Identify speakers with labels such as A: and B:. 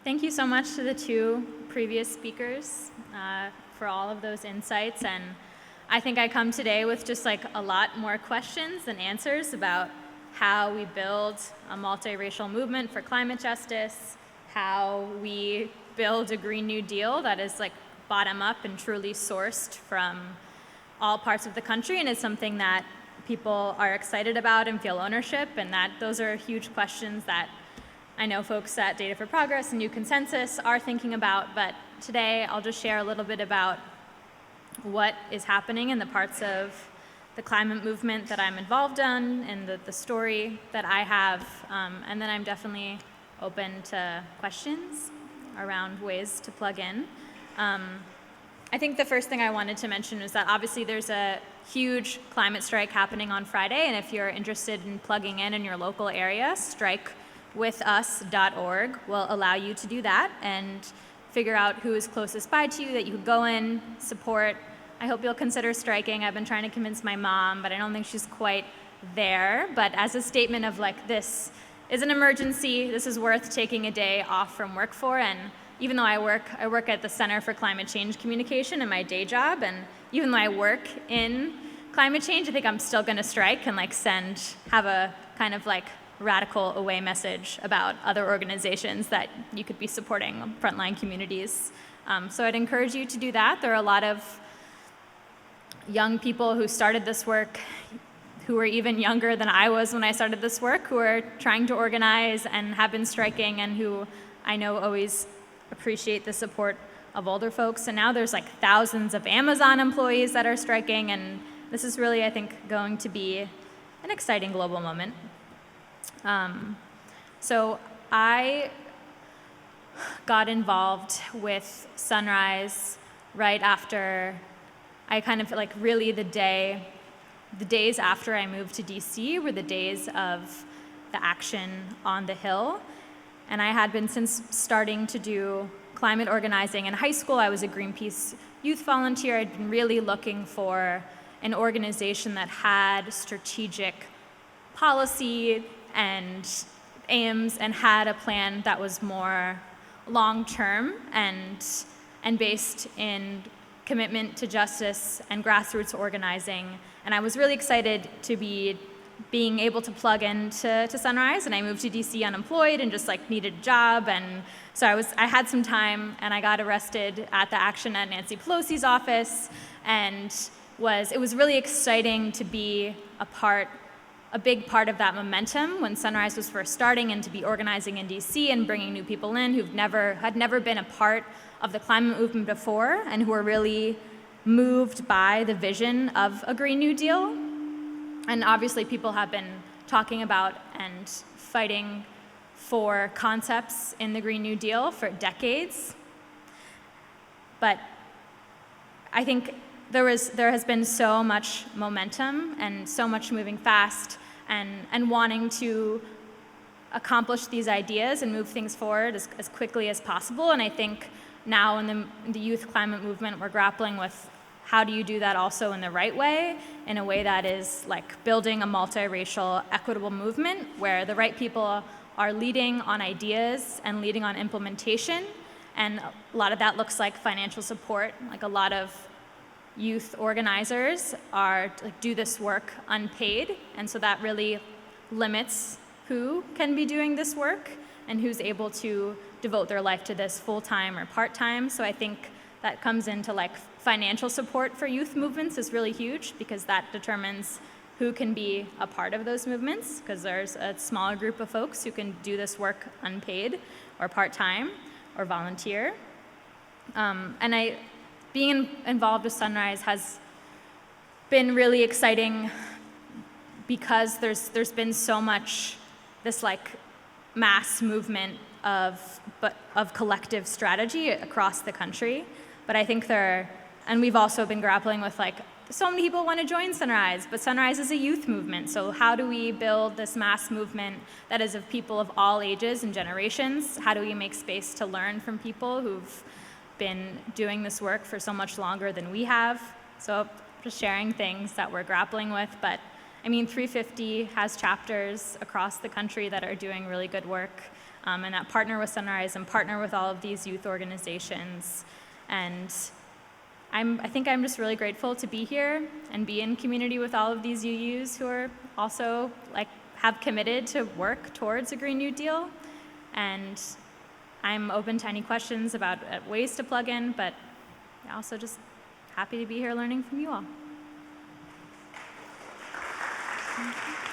A: Thank you so much to the two previous speakers for all of those insights. And I think I come today with just like a lot more questions than answers about how we build a multiracial movement for climate justice, how we build a Green New Deal that is like bottom up and truly sourced from all parts of the country, and is something that people are excited about and feel ownership, and that those are huge questions that I know folks at Data for Progress and New Consensus are thinking about. But today I'll just share a little bit about what is happening in the parts of the climate movement that I'm involved in and the story that I have, and then I'm definitely open to questions around ways to plug in. I think the first thing I wanted to mention is that obviously there's a huge climate strike happening on Friday, and if you're interested in plugging in your local area, strikewithus.org will allow you to do that and figure out who is closest by to you that you could go in, support. I hope you'll consider striking. I've been trying to convince my mom, but I don't think she's quite there. But as a statement of like, this is an emergency, this is worth taking a day off from work for. And even though I work at the Center for Climate Change Communication in my day job, and even though I work in climate change, I think I'm still going to strike and like have a kind of like radical away message about other organizations that you could be supporting, frontline communities. So I'd encourage you to do that. There are a lot of young people who started this work who are even younger than I was when I started this work, who are trying to organize and have been striking, and who I know always appreciate the support of older folks. And now there's like thousands of Amazon employees that are striking, and this is really, I think, going to be an exciting global moment. So I got involved with Sunrise right after I kind of like really the days after I moved to DC were the days of the action on the Hill. And I had been since starting to do climate organizing in high school. I was a Greenpeace youth volunteer. I'd been really looking for an organization that had strategic policy and aims and had a plan that was more long-term and based in commitment to justice and grassroots organizing. And I was really excited to be being able to plug into Sunrise, and I moved to DC unemployed and just like needed a job. And so I had some time, and I got arrested at the action at Nancy Pelosi's office, and it was really exciting to be a big part of that momentum when Sunrise was first starting, and to be organizing in DC and bringing new people in who've had never been a part of the climate movement before, and who are really moved by the vision of a Green New Deal. And obviously people have been talking about and fighting for concepts in the Green New Deal for decades. But I think there has been so much momentum and so much moving fast and wanting to accomplish these ideas and move things forward as quickly as possible. And I think now in the youth climate movement, we're grappling with how do you do that also in the right way, in a way that is like building a multiracial, equitable movement where the right people are leading on ideas and leading on implementation. And a lot of that looks like financial support. Like a lot of youth organizers do this work unpaid, and so that really limits who can be doing this work and who's able to devote their life to this full-time or part-time. So I think that comes into like financial support for youth movements is really huge, because that determines who can be a part of those movements, because there's a smaller group of folks who can do this work unpaid or part-time or volunteer. Being involved with Sunrise has been really exciting because there's been so much this like mass movement of collective strategy across the country. But I think and we've also been grappling with like, so many people want to join Sunrise, but Sunrise is a youth movement. So how do we build this mass movement that is of people of all ages and generations? How do we make space to learn from people who've been doing this work for so much longer than we have? So just sharing things that we're grappling with. But I mean, 350 has chapters across the country that are doing really good work. and that partner with Sunrise and partner with all of these youth organizations. And I think I'm just really grateful to be here and be in community with all of these UUs who are also have committed to work towards a Green New Deal. And I'm open to any questions about ways to plug in, but also just happy to be here learning from you all. Thank you.